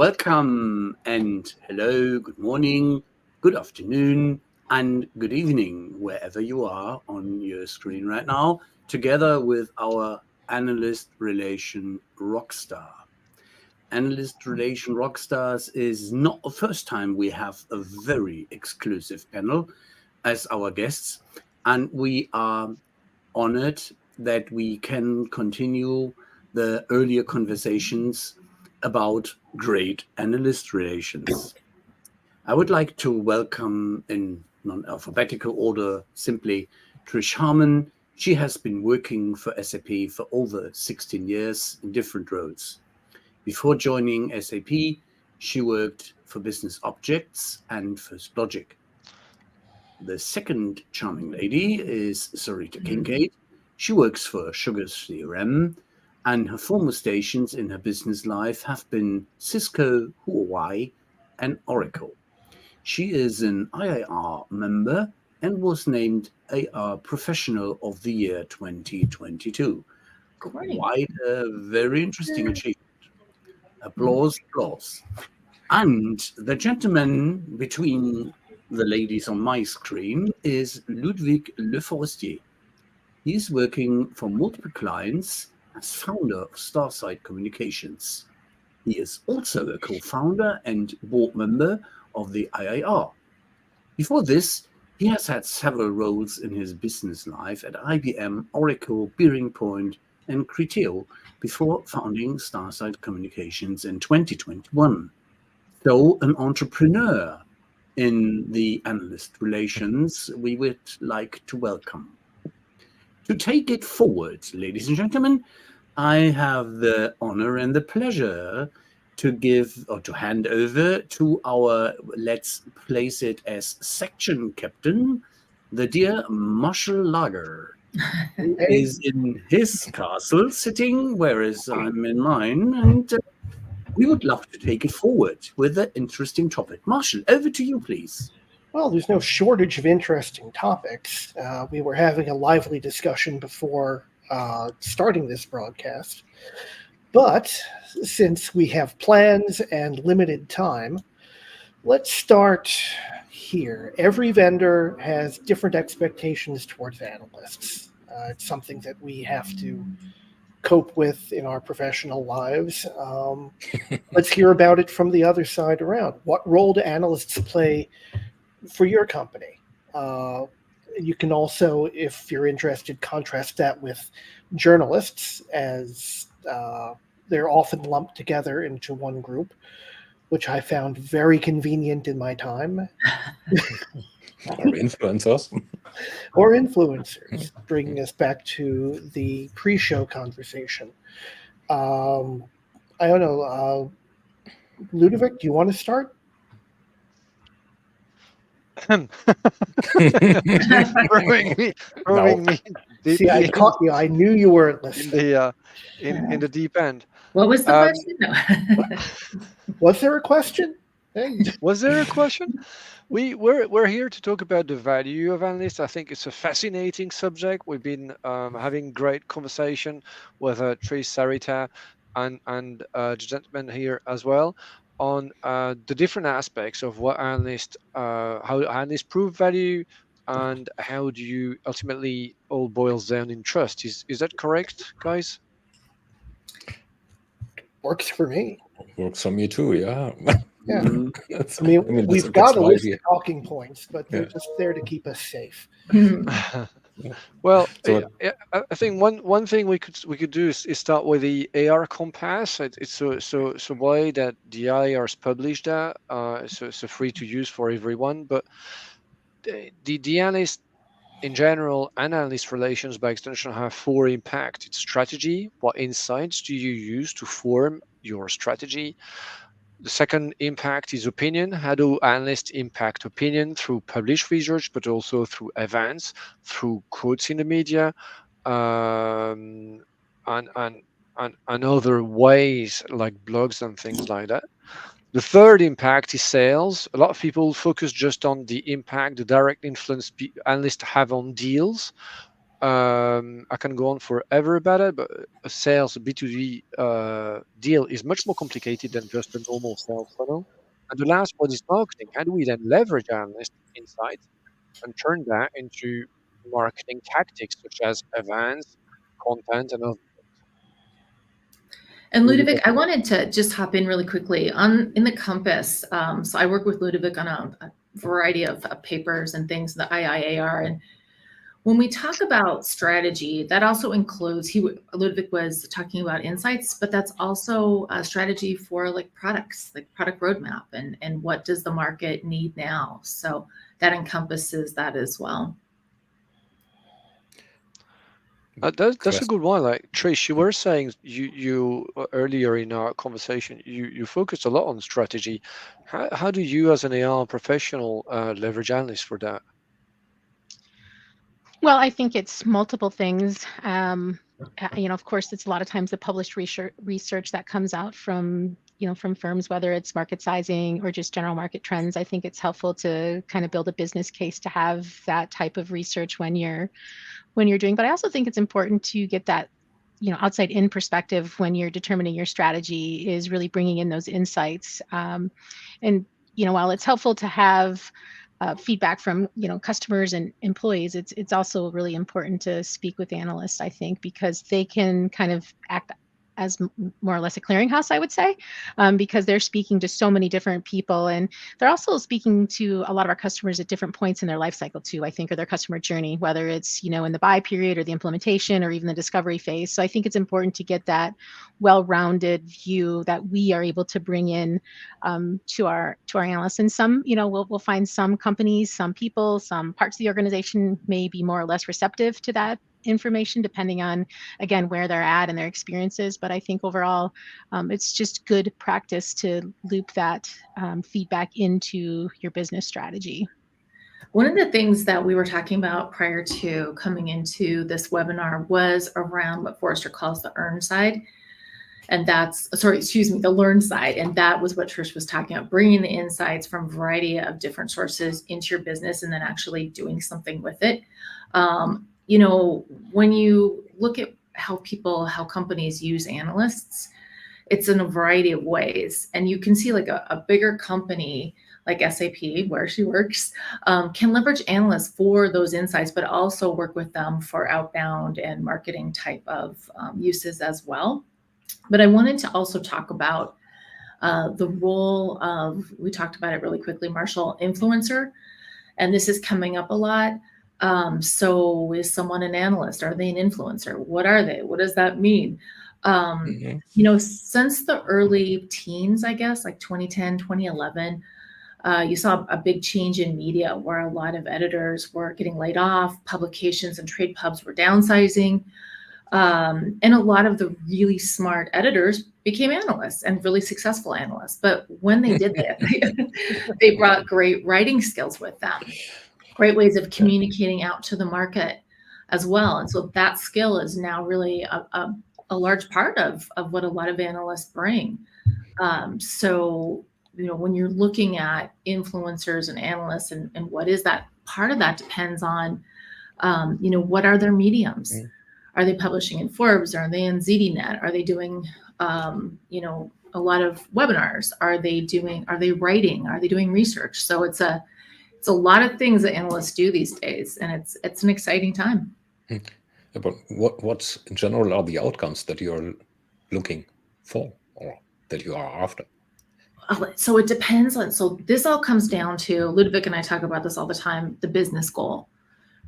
welcome and hello, good morning, good afternoon, and good evening, wherever you are on your screen right now, together with our Analyst Relation Rockstar. Analyst Relation Rockstars is not the first time we have a very exclusive panel as our guests, and we are honored that we can continue the earlier conversations about great analyst relations. I would like to welcome in non-alphabetical order simply Trish Harmon. She has been working for SAP for over 16 years in different roles. Before joining SAP, she worked for Business Objects and First Logic. The second charming lady is Sarita Kincaid. She works for Sugar's CRM, and her former stations in her business life have been Cisco, Huawei, and Oracle. She is an IIR member and was named AR Professional of the Year 2022. Great. Quite a very interesting achievement. Applause, applause. And the gentleman between the ladies on my screen is Ludwig Le Forestier. He's working for multiple clients as founder of Starsight Communications. He is also a co-founder and board member of the IIR. Before this, he has had several roles in his business life at IBM, Oracle, Bearing Point, and Criteo before founding Starsight Communications in 2021. So an entrepreneur in the analyst relations we would like to welcome. To take it forward, ladies and gentlemen, I have the honor and the pleasure to give or to hand over to our, let's place it as section captain, the dear Marshall Lager, who is in his castle sitting, whereas I'm in mine, and we would love to take it forward with an interesting topic. Marshall, over to you, please. Well, there's no shortage of interesting topics. We were having a lively discussion before starting this broadcast. But since we have plans and limited time, let's start here. Every vendor has different expectations towards analysts. It's something that we have to cope with in our professional lives. Let's hear about it from the other side around. What role do analysts play for your company? You can also, if you're interested, contrast that with journalists, as they're often lumped together into one group, which I found very convenient in my time. Or influencers. Or influencers, bringing us back to the pre-show conversation. I don't know, Ludovic, do you want to start? Throwing me. See, I caught you. I knew you weren't listening. In the deep end. What was the question? No. Was there a question? Hey. Was there a question? We're here to talk about the value of analysts. I think it's a fascinating subject. We've been having great conversation with Trish, Sarita, and the gentleman here as well on the different aspects of what analysts, how analysts prove value, and how do you ultimately all boils down in trust. Is that correct, guys? Works for me. Works for me too, yeah. Yeah. I mean, we've got a list of talking points, but they're just there to keep us safe. Well, so, I think one thing we could do is start with the AR compass. It's a way that the IRs published that, so free to use for everyone. But the analyst in general, analyst relations by extension have four impacts. It's strategy. What insights do you use to form your strategy? The second impact is opinion. How do analysts impact opinion through published research, but also through events, through quotes in the media, and other ways like blogs and things like that. The third impact is sales. A lot of people focus just on the impact, the direct influence analysts have on deals. I can go on forever about it, but a sales, a B2B deal is much more complicated than just a normal sales funnel. And the last one is marketing. How do we then leverage analyst insights and turn that into marketing tactics such as events, content, and other. And Ludovic, I wanted to just hop in really quickly in the Compass. So I work with Ludovic on a variety of papers and things, the IIAR. And when we talk about strategy, that also includes, Ludovic was talking about insights, but that's also a strategy for like products, like product roadmap and what does the market need now? So that encompasses that as well. That's a good one. Like Trish, you were saying you earlier in our conversation, you focused a lot on strategy. How do you, as an AR professional, leverage analysts for that? Well, I think it's multiple things. Of course, it's a lot of times the published research that comes out from from firms, whether it's market sizing or just general market trends. I think it's helpful to kind of build a business case to have that type of research when you're doing. But I also think it's important to get that outside in perspective when you're determining your strategy, is really bringing in those insights. And while it's helpful to have feedback from customers and employees, it's also really important to speak with analysts, I think, because they can kind of act as more or less a clearinghouse, I would say, because they're speaking to so many different people, and they're also speaking to a lot of our customers at different points in their life cycle too, I think, or their customer journey, whether it's in the buy period or the implementation or even the discovery phase. So I think it's important to get that well-rounded view that we are able to bring in to our analysts. And some, we'll find some companies, some people, some parts of the organization may be more or less receptive to that information, depending on, again, where they're at and their experiences. But I think overall, it's just good practice to loop that feedback into your business strategy. One of the things that we were talking about prior to coming into this webinar was around what Forrester calls the earn side. And the learn side. And that was what Trish was talking about, bringing the insights from a variety of different sources into your business and then actually doing something with it. When you look at how companies use analysts, it's in a variety of ways. And you can see like a bigger company like SAP, where she works, can leverage analysts for those insights, but also work with them for outbound and marketing type of uses as well. But I wanted to also talk about the role of, we talked about it really quickly, Marshall, influencer. And this is coming up a lot. So is someone an analyst? Are they an influencer? What are they? What does that mean? Since the early teens, I guess, like 2010, 2011, you saw a big change in media where a lot of editors were getting laid off, publications and trade pubs were downsizing. And a lot of the really smart editors became analysts and really successful analysts. But when they did that, they brought great writing skills with them. Great ways of communicating out to the market as well. And so that skill is now really a large part of what a lot of analysts bring. When you're looking at influencers and analysts and what is that, part of that depends on, what are their mediums? Are they publishing in Forbes? Are they in ZDNet? Are they doing, a lot of webinars? Are they writing? Are they doing research? So it's a lot of things that analysts do these days, and it's an exciting time. But what in general are the outcomes that you're looking for or that you are after? So it depends on, so this all comes down to, Ludovic and I talk about this all the time, the business goal,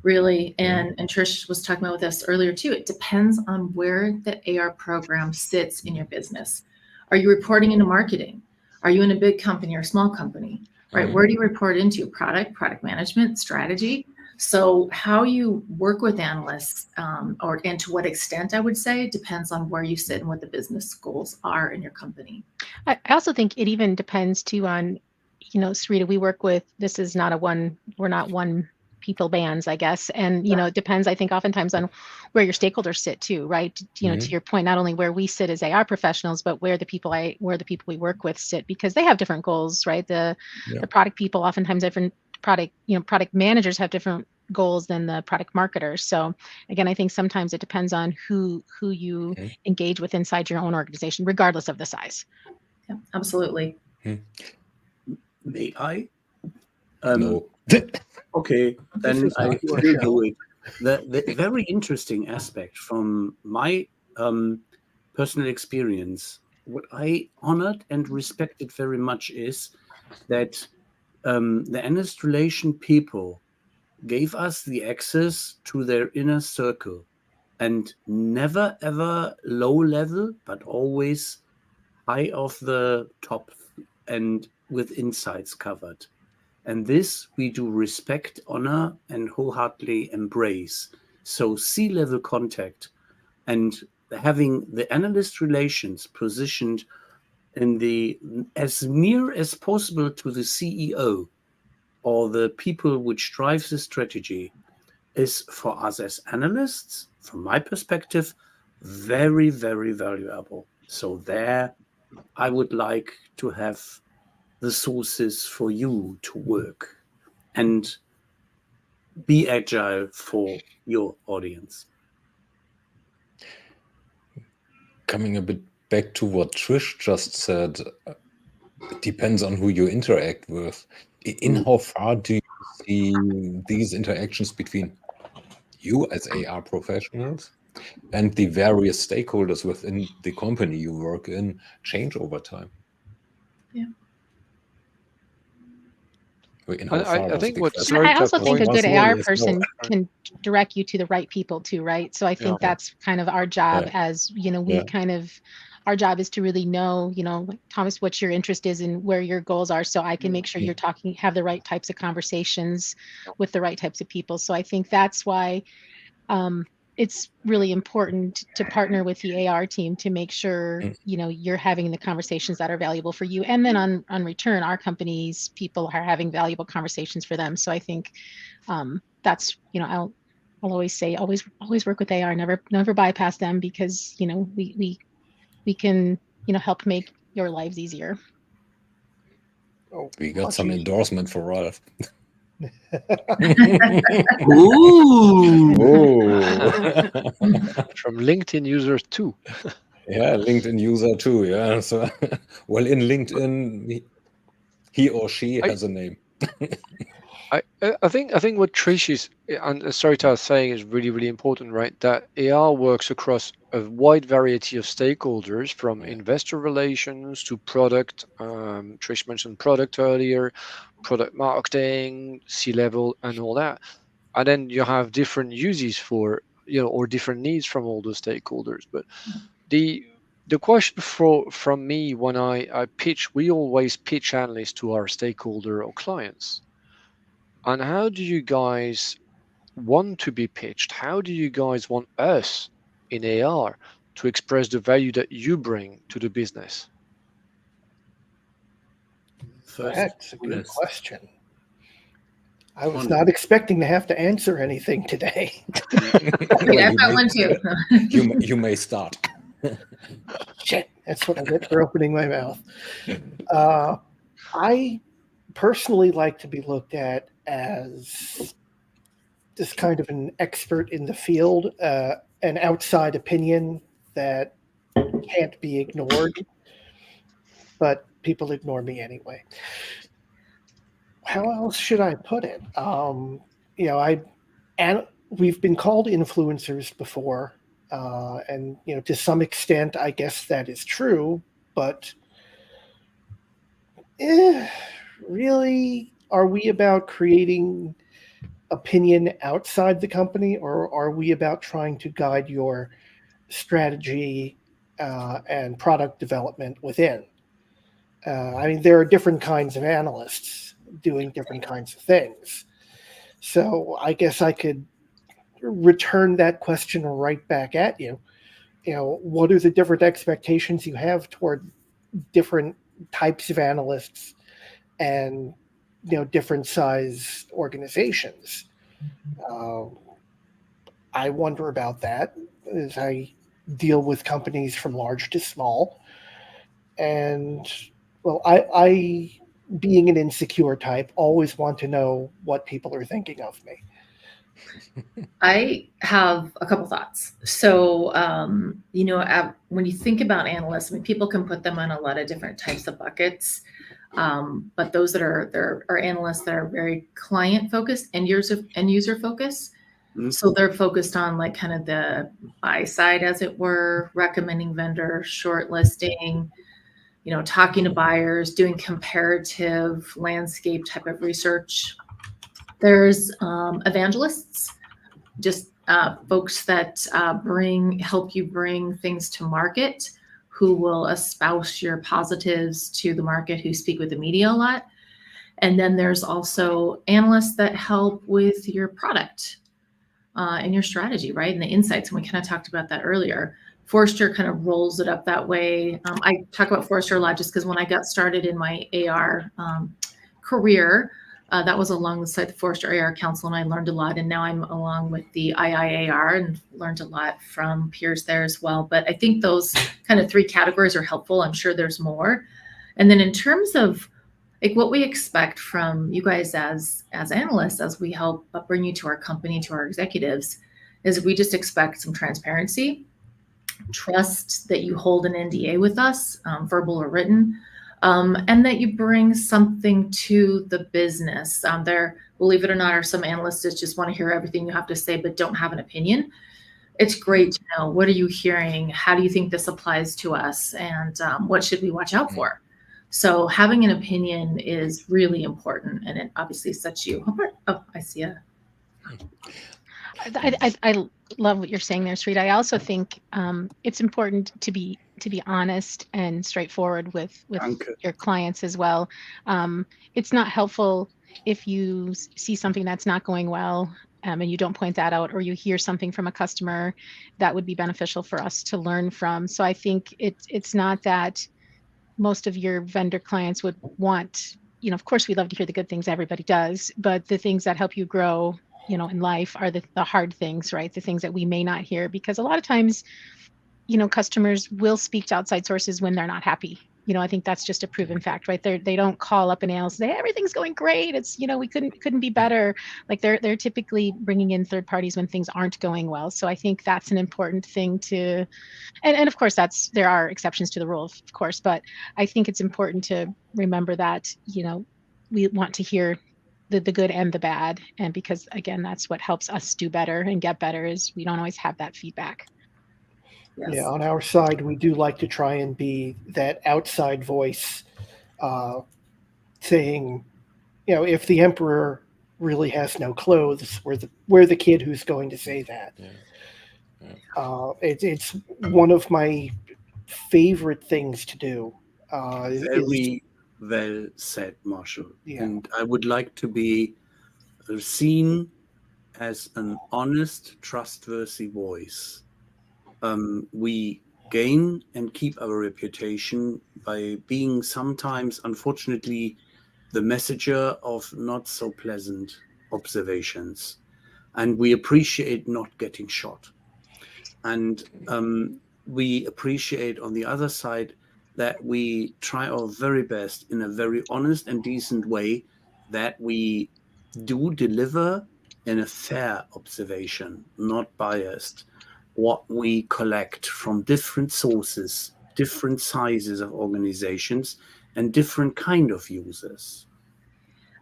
really. And Trish was talking about this earlier too. It depends on where the AR program sits in your business. Are you reporting into marketing? Are you in a big company or a small company? Right? Where do you report into? Product management, strategy. So how you work with analysts, and to what extent, I would say, depends on where you sit and what the business goals are in your company. I also think it even depends too on, Sarita, we work with, this is not we're not one people bands, I guess. And, it depends, I think, oftentimes on where your stakeholders sit too, right? To your point, not only where we sit as AR professionals, but where the people we work with sit, because they have different goals, right? The product people oftentimes have different product managers have different goals than the product marketers. So again, I think sometimes it depends on who you engage with inside your own organization, regardless of the size. Yeah, absolutely. May I? No. Okay, This then is I not your will show. do it. The very interesting aspect from my personal experience, what I honored and respected very much is that the analyst relation people gave us the access to their inner circle, and never ever low level, but always high off the top and with insights covered. And this we do respect, honor, and wholeheartedly embrace. So C-level contact and having the analyst relations positioned in the as near as possible to the CEO or the people which drive the strategy is for us as analysts, from my perspective, very, very valuable. So there I would like to have the sources for you to work and be agile for your audience. Coming a bit back to what Trish just said, it depends on who you interact with. In how far do you see these interactions between you as AR professionals and the various stakeholders within the company you work in change over time? Yeah. I think what I also think a good AR no. person can direct you to the right people too, right? So I think that's kind of our job as, our job is to really know, like, Thomas, what your interest is and where your goals are. So I can make sure you're have the right types of conversations with the right types of people. So I think that's why it's really important to partner with the AR team to make sure, you're having the conversations that are valuable for you. And then on return, our company's people are having valuable conversations for them. So I think that's, I'll always say, always work with AR, never bypass them, because, we can, help make your lives easier. Oh, we got some endorsement for Ralph. Ooh. From LinkedIn users too. Yeah, LinkedIn user too. Yeah. So, well, in LinkedIn, he or she has a name. I think what Trish is and Sarita is saying is really, really important, right? That AR works across a wide variety of stakeholders, from investor relations to product. Trish mentioned product earlier, product marketing, C-level, and all that. And then you have different uses for, or different needs from all those stakeholders. But the question from me when I pitch, we always pitch analysts to our stakeholder or clients. And how do you guys want to be pitched? How do you guys want us in AR to express the value that you bring to the business? That's a good question. I was not expecting to have to answer anything today. I've got one too. You may start. Shit, that's what I get for opening my mouth. I personally like to be looked at as just kind of an expert in the field, an outside opinion that can't be ignored, but people ignore me anyway. How else should I put it? We've been called influencers before, and to some extent, I guess that is true. But really, are we about creating opinion outside the company, or are we about trying to guide your strategy and product development within? There are different kinds of analysts doing different kinds of things. So I guess I could return that question right back at you. What are the different expectations you have toward different types of analysts and different size organizations? I wonder about that as I deal with companies from large to small. And well, I being an insecure type, always want to know what people are thinking of me. I have a couple thoughts. So, when you think about analysts, I mean, people can put them on a lot of different types of buckets. But those that are analysts that are very client focused and user focused. So they're focused on like kind of the buy side, as it were, recommending vendors, shortlisting, talking to buyers, doing comparative landscape type of research. There's evangelists, just folks that help you bring things to market, who will espouse your positives to the market, who speak with the media a lot. And then there's also analysts that help with your product and your strategy, right? And the insights. And we kind of talked about that earlier. Forrester kind of rolls it up that way. I talk about Forrester a lot just because when I got started in my AR career, that was alongside the Forrester AR Council, and I learned a lot. And now I'm along with the IIAR and learned a lot from peers there as well. But I think those kind of three categories are helpful. I'm sure there's more. And then in terms of like what we expect from you guys as analysts, as we help bring you to our company, to our executives, is we just expect some transparency, trust that you hold an NDA with us, verbal or written, and that you bring something to the business. There, believe it or not, are some analysts that just want to hear everything you have to say, but don't have an opinion. It's great to know, what are you hearing? How do you think this applies to us? And what should we watch out for? So having an opinion is really important, and it obviously sets you apart. Oh, I see ya. I love what you're saying there, Sweet. I also think it's important to be honest and straightforward with your clients as well. It's not helpful if you see something that's not going well and you don't point that out, or you hear something from a customer that would be beneficial for us to learn from. So I think it's not that most of your vendor clients would want, of course we love to hear the good things, everybody does, but the things that help you grow, in life are the hard things, right? The things that we may not hear, because a lot of times, customers will speak to outside sources when they're not happy. I think that's just a proven fact, right? They don't call up an analyst and say, everything's going great. It's, we couldn't be better. Like they're typically bringing in third parties when things aren't going well. So I think that's an important thing to, and of course there are exceptions to the rule, of course, but I think it's important to remember that, we want to hear the good and the bad. And because again, that's what helps us do better and get better, is we don't always have that feedback. Yes. Yeah, on our side, we do like to try and be that outside voice, saying, if the emperor really has no clothes, we're the kid who's going to say that. Yeah. It's one of my favorite things to do. Very well said, Marshall. Yeah. And I would like to be seen as an honest, trustworthy voice. We gain and keep our reputation by being sometimes, unfortunately, the messenger of not so pleasant observations. And we appreciate not getting shot. And we appreciate, on the other side, that we try our very best in a very honest and decent way, that we do deliver in a fair observation, not biased, what we collect from different sources, different sizes of organizations, and different kind of users.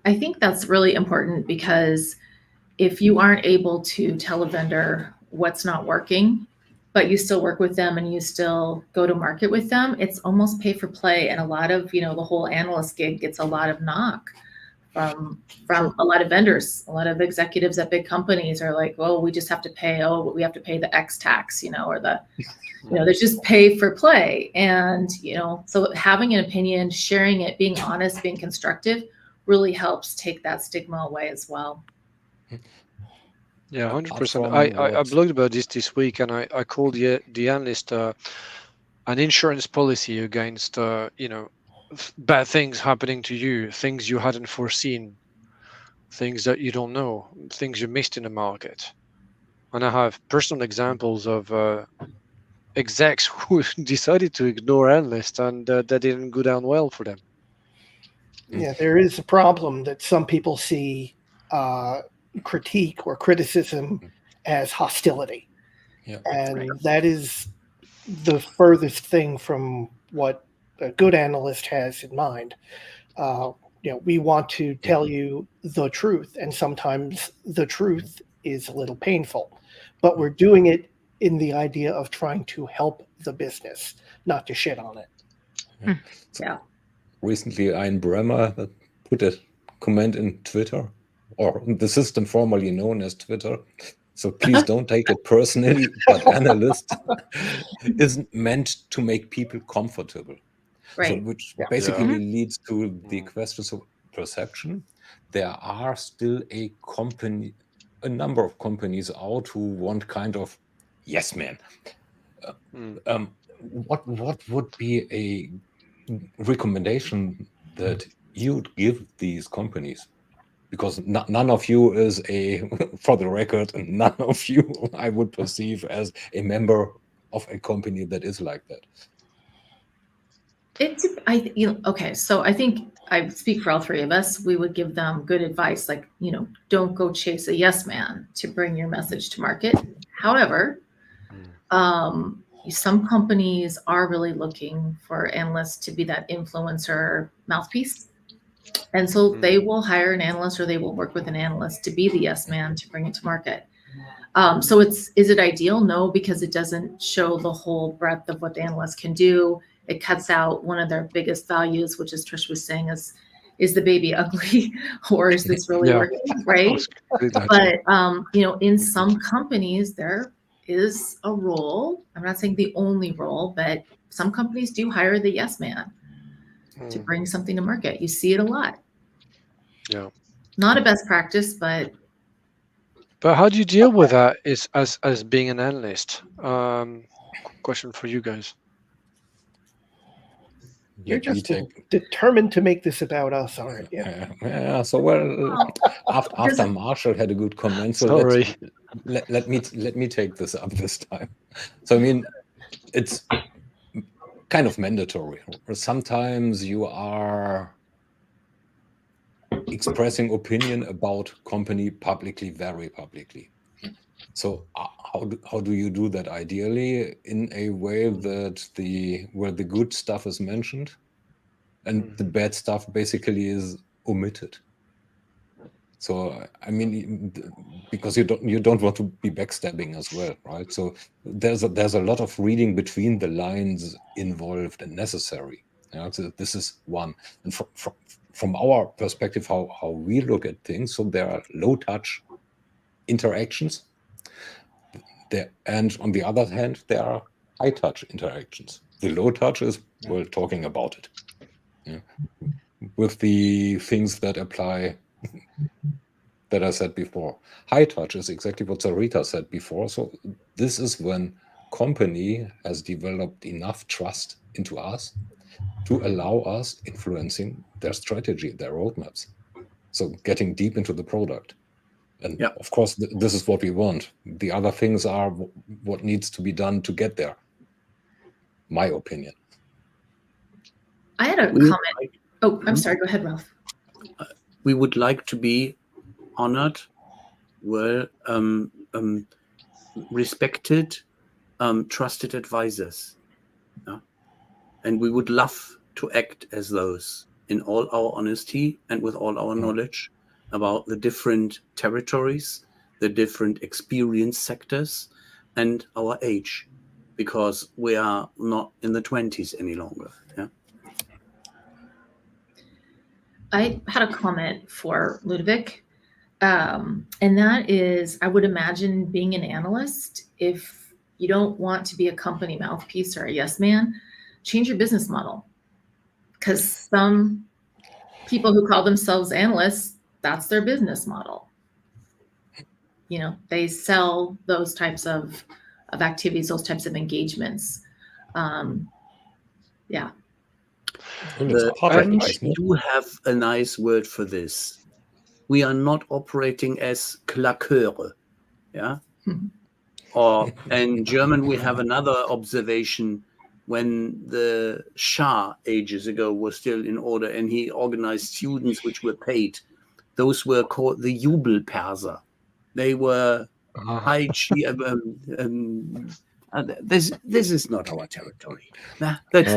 I think that's really important, because if you aren't able to tell a vendor what's not working, but you still work with them and you still go to market with them, it's almost pay for play. And a lot of, the whole analyst gig gets a lot of knock from a lot of vendors. A lot of executives at big companies are like, well, we just have to pay, we have to pay the X tax, or the, there's just pay for play. And, so having an opinion, sharing it, being honest, being constructive really helps take that stigma away as well. Yeah, 100%. I blogged about this week, and I called the analyst an insurance policy against bad things happening to you, things you hadn't foreseen, things that you don't know, things you missed in the market. And I have personal examples of execs who decided to ignore analysts, and that didn't go down well for them. Yeah, there is a problem that some people see critique or criticism as hostility. Yeah. And that is the furthest thing from what a good analyst has in mind. We want to tell you the truth, and sometimes the truth is a little painful, but we're doing it in the idea of trying to help the business, not to shit on it. Yeah. Recently, Ein Bremer put a comment in Twitter, or the system formerly known as Twitter. So please don't take it personally, but analyst isn't meant to make people comfortable. Right. So, which basically leads to the question of perception. There are still a number of companies out who want kind of yes man. What would be a recommendation that you'd give these companies? Because none of you is for the record, none of you I would perceive as a member of a company that is like that. Okay, so I think I speak for all three of us. We would give them good advice, like, don't go chase a yes man to bring your message to market. However, some companies are really looking for analysts to be that influencer mouthpiece. And so they will hire an analyst, or they will work with an analyst to be the yes man to bring it to market. So is it ideal? No, because it doesn't show the whole breadth of what the analyst can do. It cuts out one of their biggest values, which, as Trish was saying, is the baby ugly, or is this really working, right? But in some companies there is a role. I'm not saying the only role, but some companies do hire the yes man to bring something to market. You see it a lot. Yeah. Not a best practice, but how do you deal with that as being an analyst? Question for you guys. You're just determined to make this about us, aren't you? Yeah. So after Marshall had a good comment, so sorry. Let me take this up this time. So I mean, it's kind of mandatory. Sometimes you are expressing opinion about company publicly, very publicly. So how do you do that ideally in a way that where the good stuff is mentioned and the bad stuff basically is omitted? So I mean, because you don't want to be backstabbing as well, right? So there's a lot of reading between the lines involved and necessary. So this is one. And from our perspective, how we look at things, so there are low touch interactions. And on the other hand, there are high touch interactions. The low touch is talking about it, with the things that apply that I said before. High touch is exactly what Sarita said before. So this is when company has developed enough trust into us to allow us influencing their strategy, their roadmaps. So getting deep into the product. And of course, this is what we want. The other things are what needs to be done to get there. My opinion. I had a comment. I'm sorry. Go ahead, Ralph. We would like to be honored, respected, trusted advisors. And we would love to act as those in all our honesty and with all our knowledge about the different territories, the different experience sectors, and our age, because we are not in the 20s any longer. Yeah. I had a comment for Ludovic, and that is, I would imagine being an analyst, if you don't want to be a company mouthpiece or a yes man, change your business model. Because some people who call themselves analysts, that's their business model. They sell those types of activities, those types of engagements. Yeah. The French do have a nice word for this. We are not operating as claqueurs. Yeah. Or in German, we have another observation. when the Shah ages ago was still in order, and he organized students which were paid. Those were called the Jubelperser. They were high this is not our territory. That's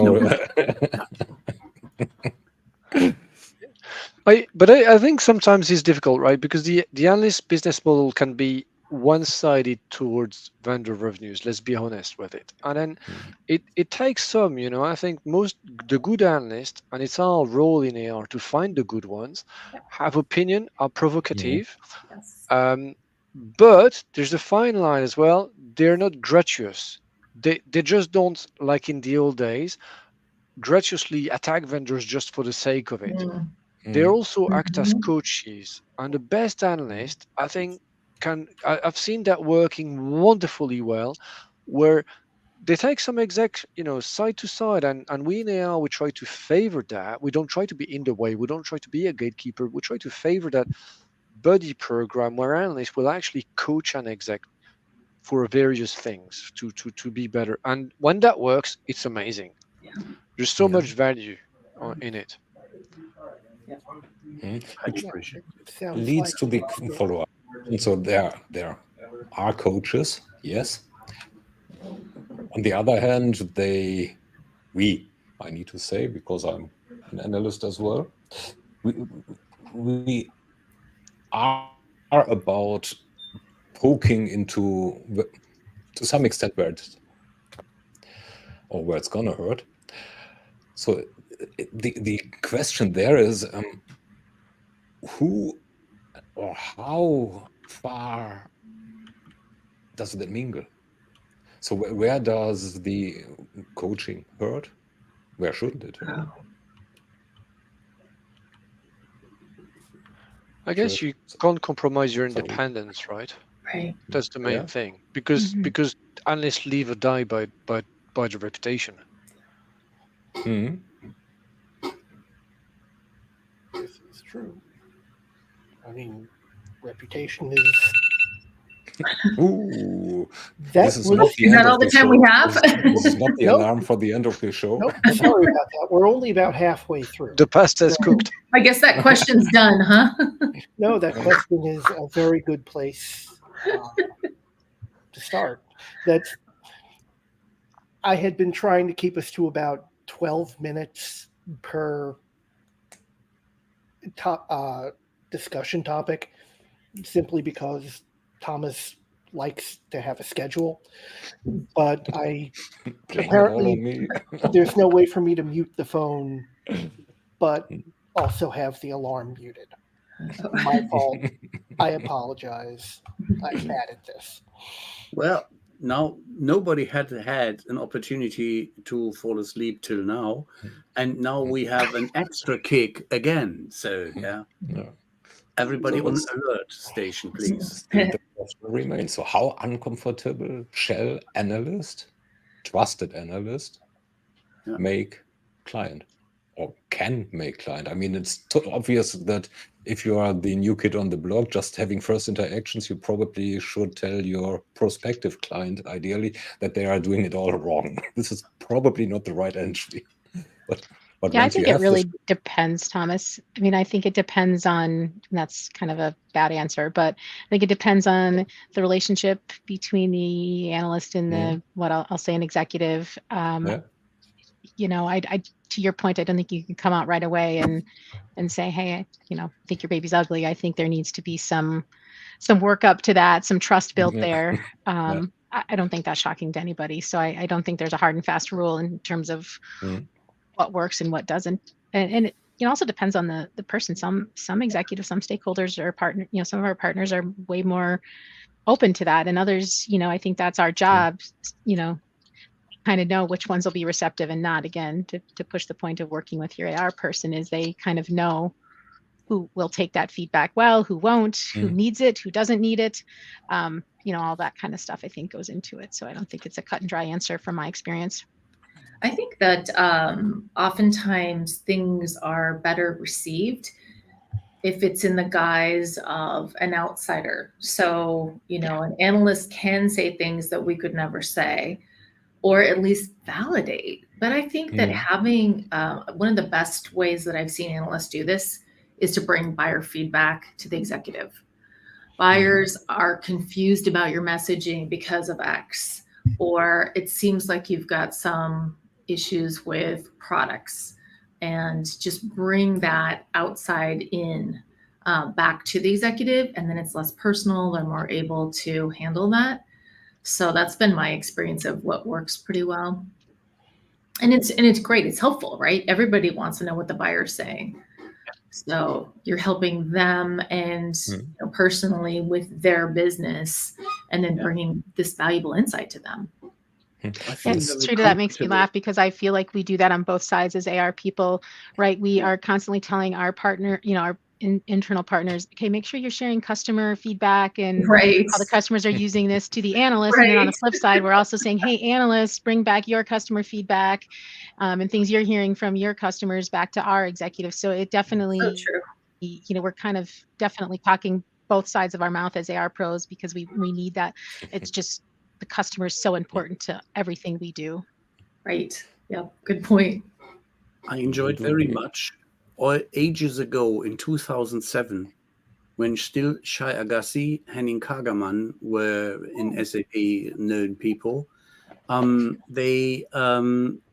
But I think sometimes it's difficult, right? Because the analyst business model can be one-sided towards vendor revenues. Let's be honest with it. And then it takes some, I think the good analysts, and it's our role in AR to find the good ones, have opinion, are provocative. Yes. But there's a fine line as well. They're not gratuitous. They just don't, like in the old days, gratuitously attack vendors just for the sake of it. They also act as coaches, and the best analyst, I think, I've seen that working wonderfully well, where they take some exec, side to side, and we in AR, we try to favor that. We don't try to be in the way. We don't try to be a gatekeeper. We try to favor that buddy program where analysts will actually coach an exec for various things to be better. And when that works, it's amazing. Yeah. There's so much value in it. Which like leads to the follow-up. And so there are coaches, yes. On the other hand, I need to say, because I'm an analyst as well, we are about poking into, to some extent, where it's gonna hurt. So the question there is, who or how far does it mingle? So where does the coaching hurt? Where shouldn't it hurt? I guess you can't compromise your independence, right? Right. That's the main thing, because analysts live or die by the reputation. This is true. I mean, reputation is. Ooh, This is not the Is end that all of the time show. we have? This is not the Nope. alarm for the end of the show. Nope, sorry about that. We're only about halfway through. The past has cooked. I guess that question's done, huh? No, that question is a very good place to start. I had been trying to keep us to about 12 minutes per discussion topic, simply because Thomas likes to have a schedule. But apparently there's no way for me to mute the phone, but also have the alarm muted. My fault. I apologize. I'm bad at this. Well, now nobody had an opportunity to fall asleep till now, and now we have an extra kick again. So everybody on alert station, please. The question remains. So how uncomfortable shall trusted analyst, make client? Or can make client? I mean, it's obvious that if you are the new kid on the block, just having first interactions, you probably should tell your prospective client, ideally, that they are doing it all wrong. This is probably not the right entry. But yeah, I think it really depends, Thomas. I mean, I think it depends on, and that's kind of a bad answer, but I think it depends on the relationship between the analyst and the, what I'll say, an executive. I to your point, I don't think you can come out right away and say, hey, I think your baby's ugly. I think there needs to be some work up to that, some trust built there. I don't think that's shocking to anybody. So I don't think there's a hard and fast rule in terms of what works and what doesn't. And it also depends on the person. Some executives, some stakeholders or partner, some of our partners are way more open to that. And others, I think that's our job, kind of know which ones will be receptive and not. Again, to push the point of working with your AR person is they kind of know who will take that feedback well, who won't, who needs it, who doesn't need it. All that kind of stuff I think goes into it. So I don't think it's a cut and dry answer from my experience. I think that oftentimes things are better received if it's in the guise of an outsider. So, an analyst can say things that we could never say, or at least validate. But I think that having one of the best ways that I've seen analysts do this is to bring buyer feedback to the executive. Buyers are confused about your messaging because of X, or it seems like you've got some issues with products, and just bring that outside in back to the executive, and then it's less personal. They're more able to handle that. So that's been my experience of what works pretty well. And it's great. It's helpful, right? Everybody wants to know what the buyer's saying. So you're helping them and personally with their business, and then bringing this valuable insight to them. Yes, Trita, that makes me laugh because I feel like we do that on both sides as AR people, right? We are constantly telling our partner, our internal partners, okay, make sure you're sharing customer feedback and how the customers are using this to the analysts. And then on the flip side, we're also saying, hey, analysts, bring back your customer feedback and things you're hearing from your customers back to our executives. So it definitely, we're kind of definitely talking both sides of our mouth as AR pros, because we need that. It's just the customer is so important to everything we do. Right. Yeah. Good point. I enjoyed very much ages ago in 2007, when still Shai Agassi, Henning Kagermann were in SAP known people. They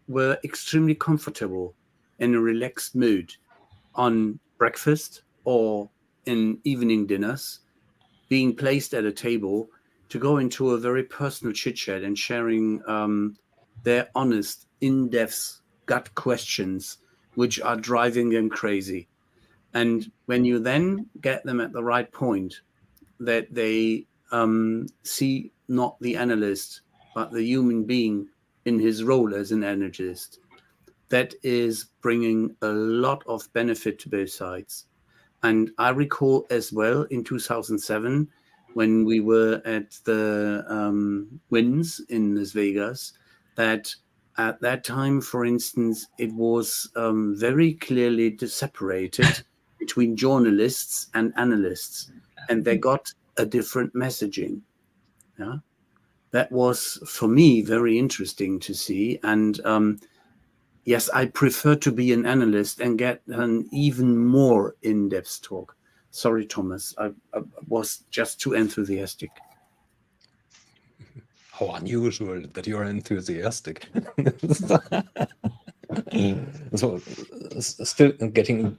were extremely comfortable in a relaxed mood on breakfast or in evening dinners, being placed at a table to go into a very personal chit chat and sharing their honest, in-depth gut questions, which are driving them crazy. And when you then get them at the right point, that they see not the analyst, but the human being in his role as an analyst, that is bringing a lot of benefit to both sides. And I recall as well in 2007, when we were at the Wins in Las Vegas, that at that time, for instance, it was very clearly separated between journalists and analysts, and they got a different messaging. Yeah, that was for me very interesting to see. And yes, I prefer to be an analyst and get an even more in-depth talk. Sorry, Thomas, I was just too enthusiastic. How unusual that you're enthusiastic. So, still getting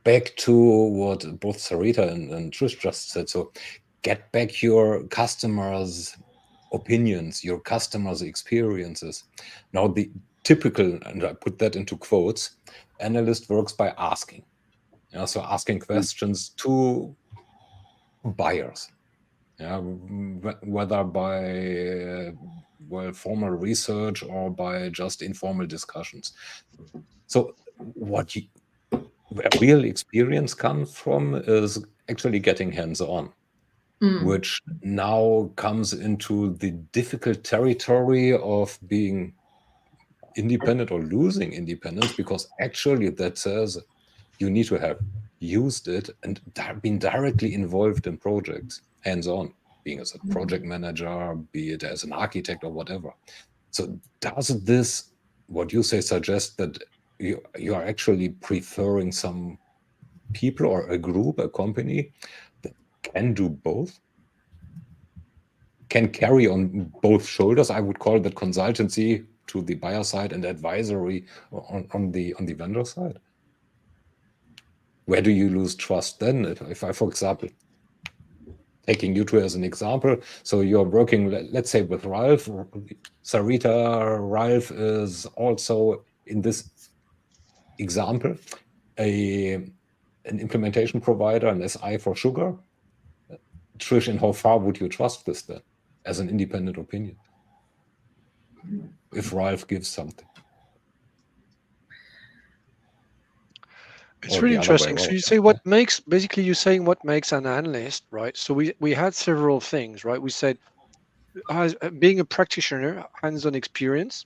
back to what both Sarita and Trish just said. So, get back your customers' opinions, your customers' experiences. Now, the typical, and I put that into quotes, analyst works by asking. So asking questions to buyers. Whether by formal research or by just informal discussions. So where real experience comes from is actually getting hands-on, which now comes into the difficult territory of being independent or losing independence, because actually that says you need to have used it and been directly involved in projects, hands-on, being as a project manager, be it as an architect or whatever. So does this, what you say, suggest that you are actually preferring some people or a group, a company that can do both? Can carry on both shoulders? I would call that consultancy to the buyer side and advisory on the vendor side. Where do you lose trust then? If I, for example, taking you two as an example, so you're working, let's say, with Ralph, Sarita, Ralph is also in this example an implementation provider, an SI for sugar. Trish, and how far would you trust this then as an independent opinion if Ralph gives something? It's really interesting. So you say basically you're saying what makes an analyst, right? So we had several things, right? We said being a practitioner, hands-on experience,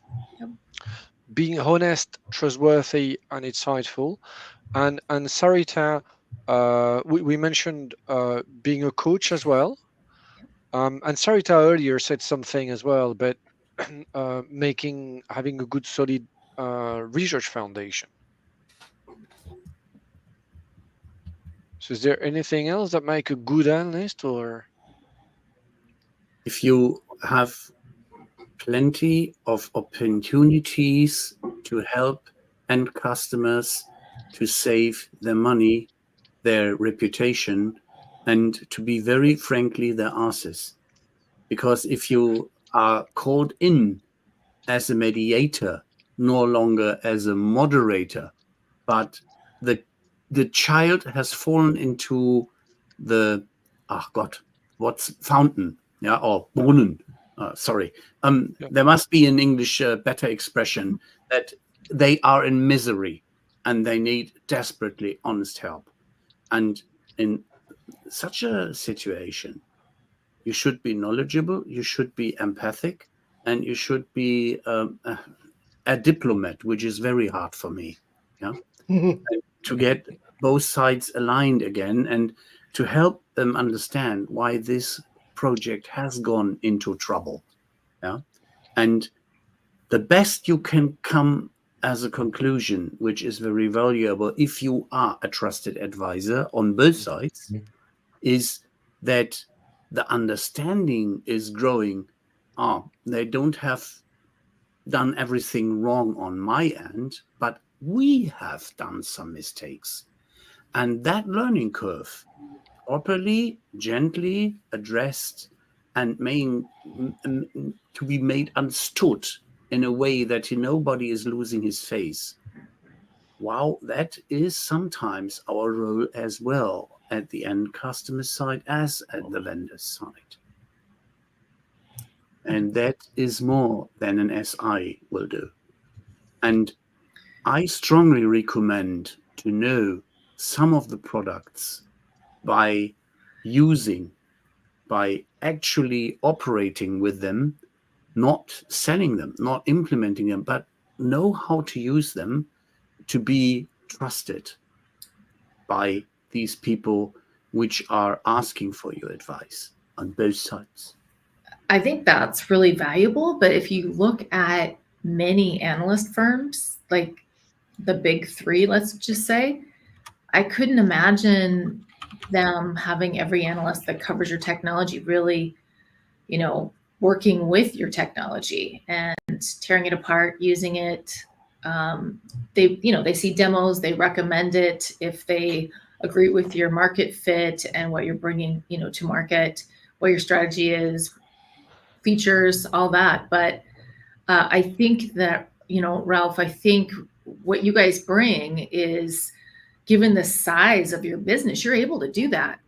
being honest, trustworthy, and insightful. And Sarita, we mentioned being a coach as well. And Sarita earlier said something as well, but having a good solid research foundation. So is there anything else that make a good analyst? Or if you have plenty of opportunities to help end customers to save their money, their reputation, and to be very frankly their asses. Because if you are called in as a mediator, no longer as a moderator, but the child has fallen into the fountain, yeah, or Brunnen. Sorry. There must be in English a better expression that they are in misery and they need desperately honest help. And in such a situation, you should be knowledgeable, you should be empathic, and you should be a diplomat, which is very hard for me. Yeah, to get both sides aligned again and to help them understand why this project has gone into trouble. Yeah, and the best you can come as a conclusion, which is very valuable if you are a trusted advisor on both sides, is that the understanding is growing. They don't have done everything wrong on my end, but we have done some mistakes. And that learning curve, properly, gently addressed and to be made understood in a way that nobody is losing his face. Wow, that is sometimes our role as well at the end customer side as at the vendor side. And that is more than an SI will do. And I strongly recommend to know some of the products by actually operating with them, not selling them, not implementing them, but know how to use them to be trusted by these people which are asking for your advice on both sides. I think that's really valuable. But if you look at many analyst firms, like the big three, let's just say, I couldn't imagine them having every analyst that covers your technology really, working with your technology and tearing it apart, using it. They see demos, they recommend it if they agree with your market fit and what you're bringing, to market, what your strategy is, features, all that. But I think that, Ralph, I think what you guys bring is, given the size of your business, you're able to do that.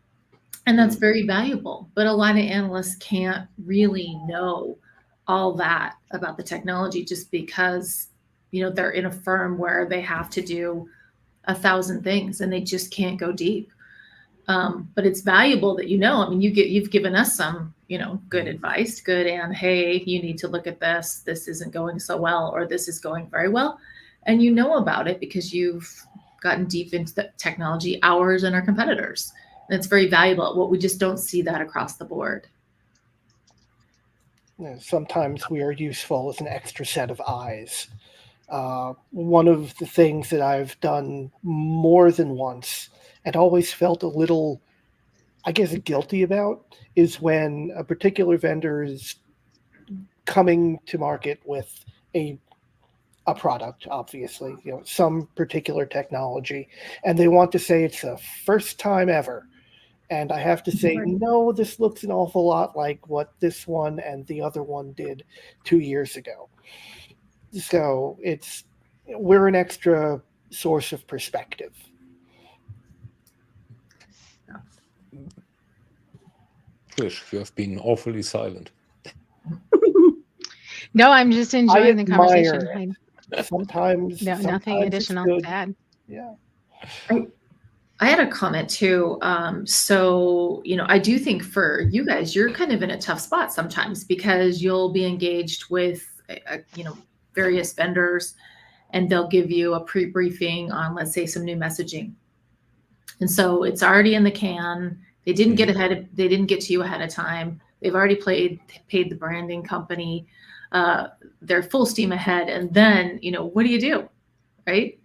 And that's very valuable. But a lot of analysts can't really know all that about the technology just because, they're in a firm where they have to do 1,000 things and they just can't go deep. But it's valuable that you've given us some, good advice, and hey, you need to look at this. This isn't going so well, or this is going very well. And you know about it because you've gotten deep into the technology, ours and our competitors. And it's very valuable. What we just don't see that across the board. Sometimes we are useful as an extra set of eyes. One of the things that I've done more than once and always felt a little, guilty about is when a particular vendor is coming to market with a product, obviously, some particular technology, and they want to say it's the first time ever. And I have to say, no, this looks an awful lot like what this one and the other one did 2 years ago. So we're an extra source of perspective. Trish, you have been awfully silent. No, I'm just enjoying the conversation. Sometimes nothing additional to add. Yeah. I had a comment too. So, I do think for you guys, you're kind of in a tough spot sometimes because you'll be engaged with, various vendors, and they'll give you a pre-briefing on, let's say, some new messaging. And so it's already in the can. They didn't get to you ahead of time. They've already paid the branding company. they're full steam ahead. And then, what do you do? Right?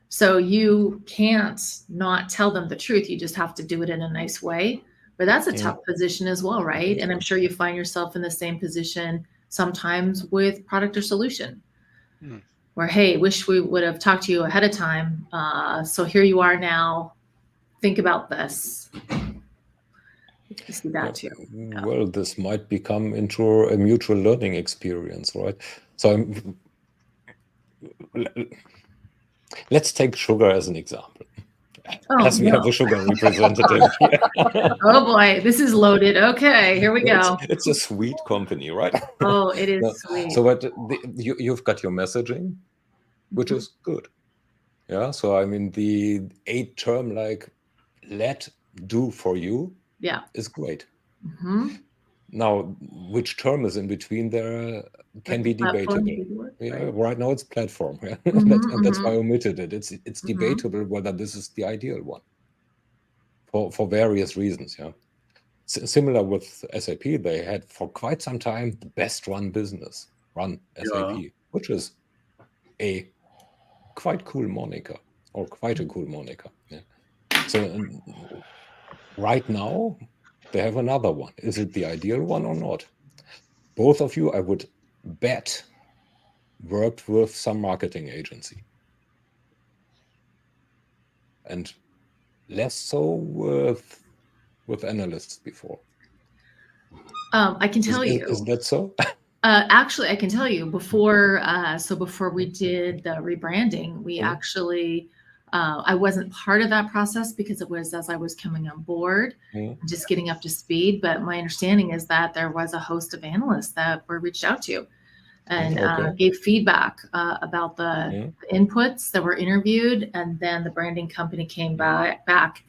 So you can't not tell them the truth. You just have to do it in a nice way. But that's a tough position as well, right? And I'm sure you find yourself in the same position sometimes with product or solution. Where, hey, wish we would have talked to you ahead of time. So here you are now. Think about this. You see that too. Well, this might become into a mutual learning experience, right? So let's take sugar as an example. As we have a sugar representative here. Oh boy, this is loaded. Okay, here we go. It's a sweet company, right? Oh, it is sweet. So what you've got your messaging, which is good. Yeah. So I mean, the 8 term like let do for you is great. Now, which term is in between there can be debatable. Yeah, right now it's platform. Yeah? That's why I omitted it. It's debatable whether this is the ideal one for various reasons. Yeah. Similar with SAP, they had for quite some time the best run business, SAP, which is a quite cool moniker or quite a cool moniker. Yeah. So right now they have another one. Is it the ideal one or not? Both of you, I would bet, worked with some marketing agency. And less so with analysts before. I can tell you. Is that so? Actually, I can tell you before we did the rebranding, we actually, I wasn't part of that process because it was as I was coming on board, just getting up to speed. But my understanding is that there was a host of analysts that were reached out to and gave feedback about the inputs that were interviewed. And then the branding company came back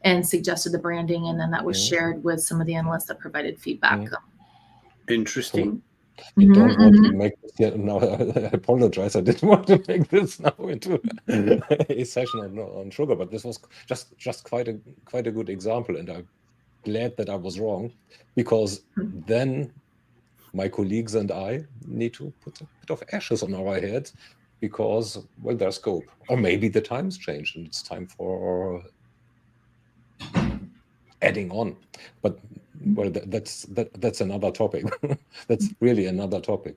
and suggested the branding. And then that was shared with some of the analysts that provided feedback. Interesting. I don't want to make this yet. No, I apologize. I didn't want to make this now into a session on sugar, but this was just quite a good example, and I'm glad that I was wrong, because then my colleagues and I need to put a bit of ashes on our heads because, well, there's scope, or maybe the times changed and it's time for adding on. But well, that's another topic. That's really another topic.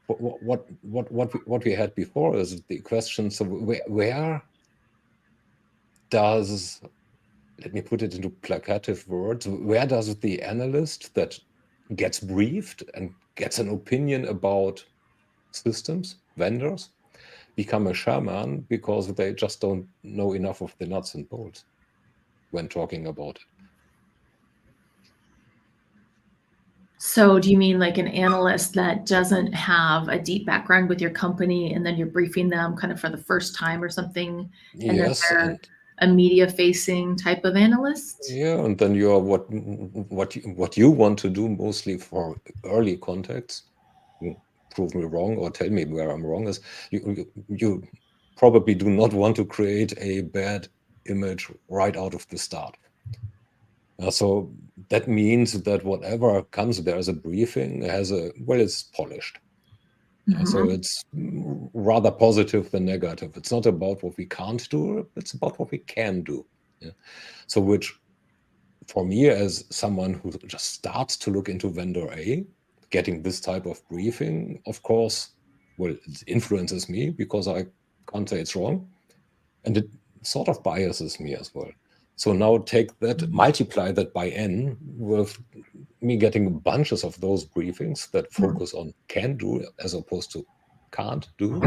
What we had before is the question. So where does, let me put it into placative words, where does the analyst that gets briefed and gets an opinion about systems, vendors, become a shaman because they just don't know enough of the nuts and bolts when talking about it? So do you mean like an analyst that doesn't have a deep background with your company and then you're briefing them kind of for the first time or something? And yes, then they're a media facing type of analyst? Yeah, and then you're what you want to do mostly for early contacts, prove me wrong or tell me where I'm wrong, is you probably do not want to create a bad image right out of the start. So that means that whatever comes there as a briefing it's polished. So it's rather positive than negative. It's not about what we can't do, it's about what we can do. So which, for me, as someone who just starts to look into vendor A, getting this type of briefing, of course, well, it influences me because I can't say it's wrong. And it sort of biases me as well. So now take that, multiply that by N with me getting bunches of those briefings that focus on can do as opposed to can't do.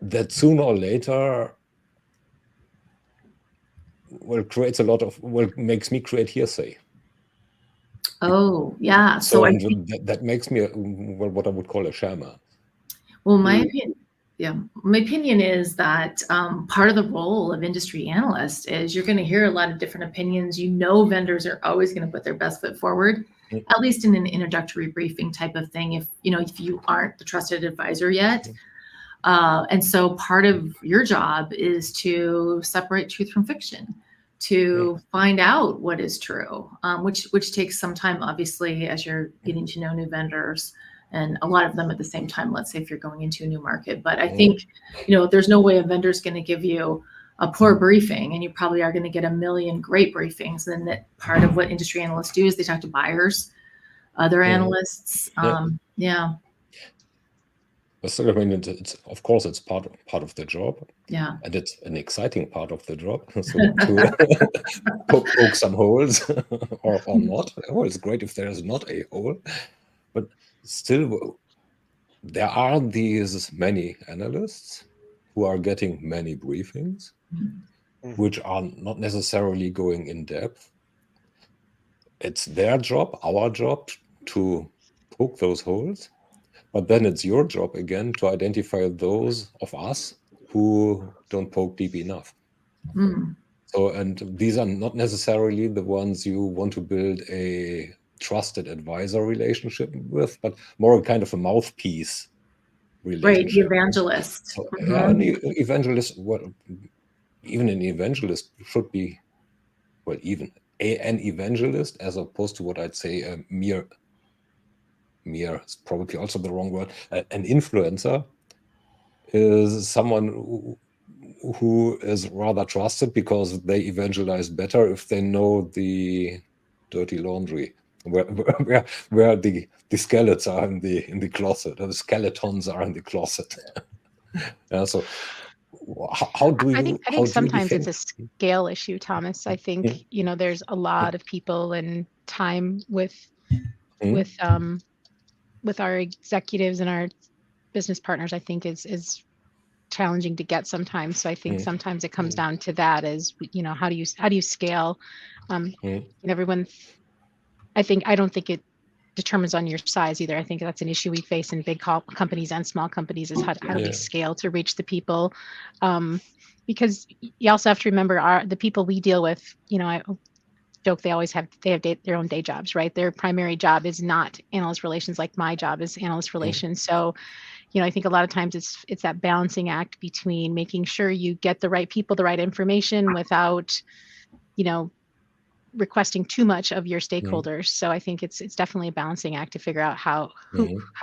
That sooner or later, makes me create hearsay. Oh, yeah. So that makes me what I would call a shaman. Well, my opinion is that part of the role of industry analyst is you're going to hear a lot of different opinions. Vendors are always going to put their best foot forward, at least in an introductory briefing type of thing. If you aren't the trusted advisor yet, and so part of your job is to separate truth from fiction, to find out what is true, which takes some time, obviously, as you're getting to know new vendors, and a lot of them at the same time, let's say if you're going into a new market. But I think, there's no way a vendor is going to give you a poor briefing, and you probably are going to get a million great briefings. And that part of what industry analysts do is they talk to buyers, other analysts. So, I mean, it's of course it's part of the job. Yeah. And it's an exciting part of the job. So to poke some holes or not. Oh, it's great if there is not a hole. But still, there are these many analysts who are getting many briefings, which are not necessarily going in depth. It's their job, our job, to poke those holes. But then it's your job again to identify those of us who don't poke deep enough. So, and these are not necessarily the ones you want to build a trusted advisor relationship with, but more kind of a mouthpiece relationship. Right, the evangelist. So, an evangelist, even an evangelist should be, even an evangelist, as opposed to what I'd say a mere is probably also the wrong word. An influencer is someone who is rather trusted because they evangelize better if they know the dirty laundry, where the skeletons are in the closet, or the skeletons are in the closet. So how do you? I think sometimes it's a scale issue, Thomas. I think there's a lot of people and time with our executives and our business partners. I think is challenging to get sometimes. So I think sometimes it comes down to that, is how do you scale? Everyone, I don't think it determines on your size either. I think that's an issue we face in big companies and small companies, is how do we scale to reach the people? Because you also have to remember the people we deal with, I joke they have their own day jobs, right? Their primary job is not analyst relations, like my job is analyst relations. So, I think a lot of times it's that balancing act between making sure you get the right people, the right information, without, requesting too much of your stakeholders. So I think it's definitely a balancing act to figure out how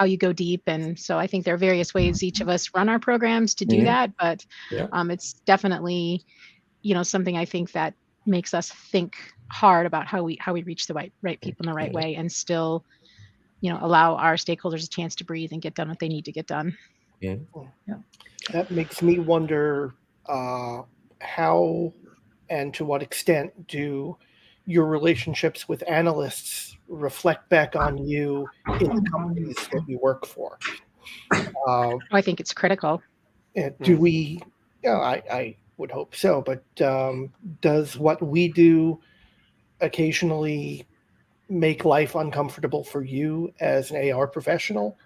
you go deep. And so I think there are various ways each of us run our programs to do that, but it's definitely, something I think that makes us think hard about how we reach the right people in the right way, and still, allow our stakeholders a chance to breathe and get done what they need to get done. That makes me wonder how and to what extent do your relationships with analysts reflect back on you in the companies that you work for? I think it's critical. Do we? I would hope so. But does what we do occasionally make life uncomfortable for you as an AR professional?